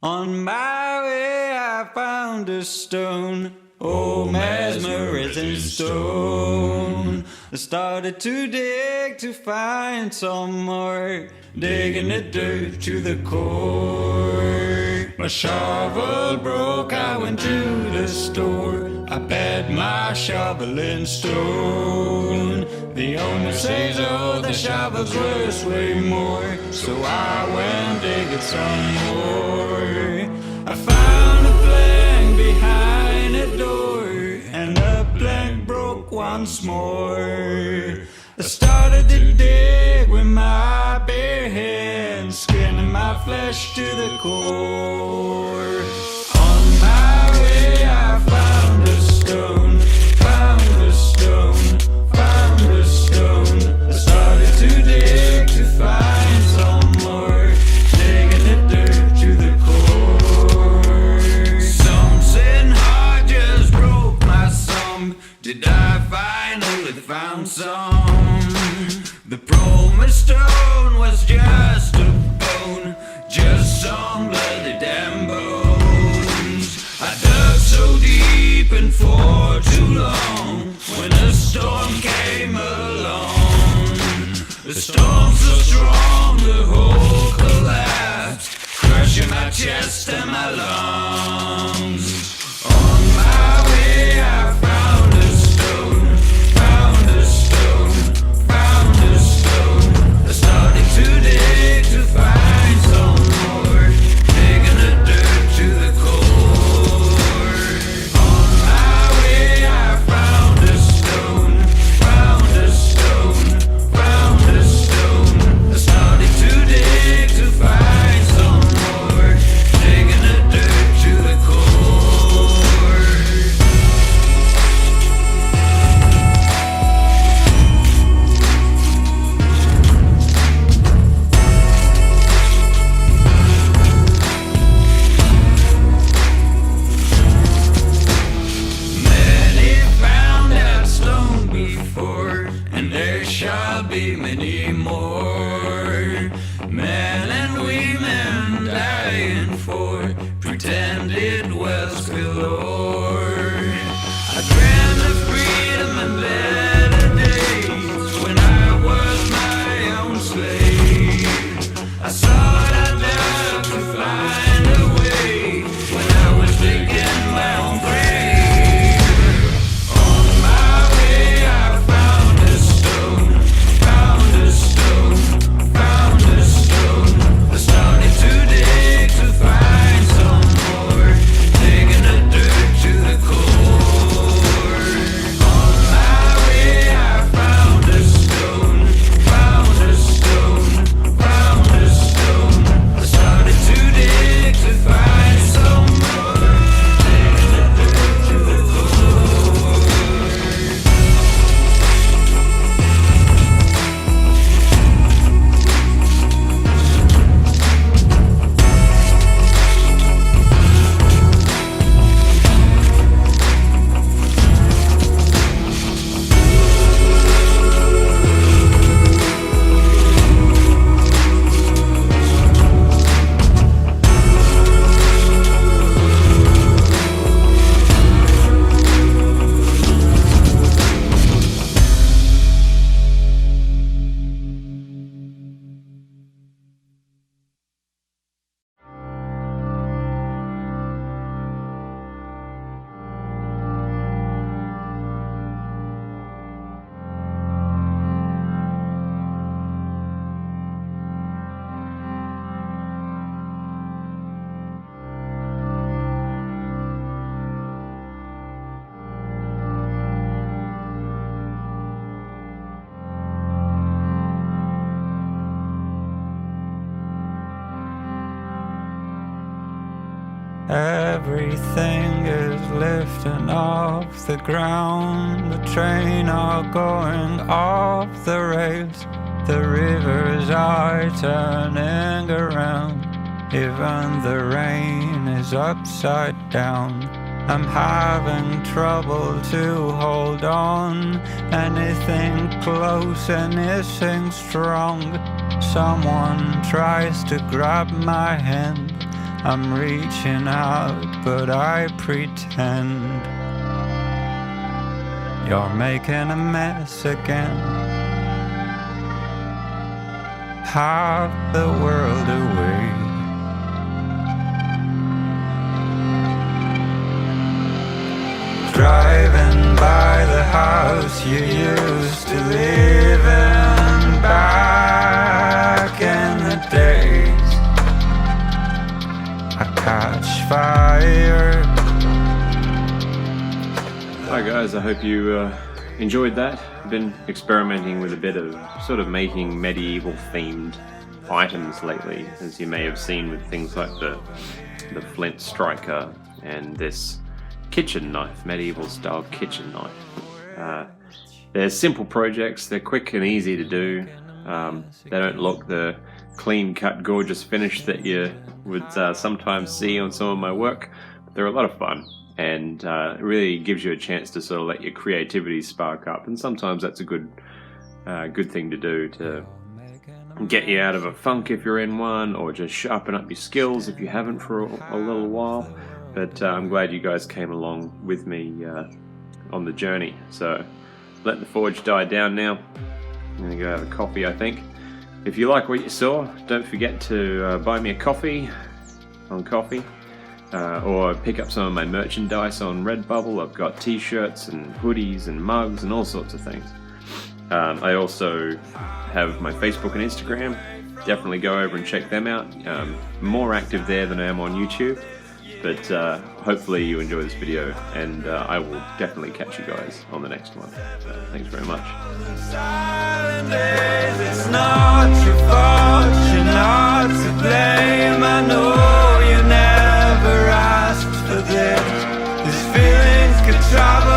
On my way I found a stone, oh mesmerizing stone. I started to dig to find some more, digging the dirt to the core. My shovel broke, I went to the store, I bet my shovel in stone. The owner says, oh, the shovel's worth way more, so I went digging some more. I found a plank behind a door, and the plank broke once more. I started to dig with my bare hands, skinning my flesh to the core. On my way I found a stone, found a stone, found a stone. I started to dig to find some more, digging the dirt to the core. Something hard just broke my thumb. Did I finally found some? The promised stone was just a bone, just some bloody damn bones. I dug so deep and for too long, when a storm came along. The storm so strong the whole collapsed, crushing my chest and my lungs. On my way I found a stone, found a stone, found a stone. I started to dig to find some more, digging the dirt to the core. On my way I found a stone, found a stone, found a stone. I started to dig to find some more, digging the dirt to the core. Many found that stone before, and there shall be many more. Men and women dying for pretended wealth galore. I dreamed of freedom and better days when I was my own slave. I thought I'd love to find a way when I was digging my own grave. On my way I found a stone, found a stone, found a stone. I started to dig to find some more, digging the dirt to the core. On my way I found a stone, found a stone, found a stone. I started to dig to find some more, digging the dirt to the core. Everything is lifting off the ground. The train are going off the rails. The rivers are turning around. Even the rain is upside down. I'm having trouble to hold on. Anything close, anything strong. Someone tries to grab my hand. I'm reaching out, but I pretend you're making a mess again. Have the world away. Driving by the house you used to live in back in the days. I catch fire. Hi guys, I hope you enjoyed that. I've been experimenting with a bit of sort of making medieval themed items lately, as you may have seen with things like the flint striker and this kitchen knife, medieval style kitchen knife. They're simple projects, they're quick and easy to do. They don't look the clean cut gorgeous finish that you would sometimes see on some of my work, but they're a lot of fun. And it really gives you a chance to sort of let your creativity spark up, and sometimes that's a good thing to do, to get you out of a funk if you're in one, or just sharpen up your skills if you haven't for a little while. But I'm glad you guys came along with me on the journey. So let the forge die down now. I'm gonna go have a coffee, I think. If you like what you saw, don't forget to buy me a coffee on Coffee. Or pick up some of my merchandise on Redbubble. I've got t-shirts and hoodies and mugs and all sorts of things. I also have my Facebook and Instagram. Definitely go over and check them out. More active there than I am on YouTube. But hopefully you enjoy this video, and I will definitely catch you guys on the next one. So, thanks very much. It's not your fault, you're not to blame. I know you never asked for this. These feelings could travel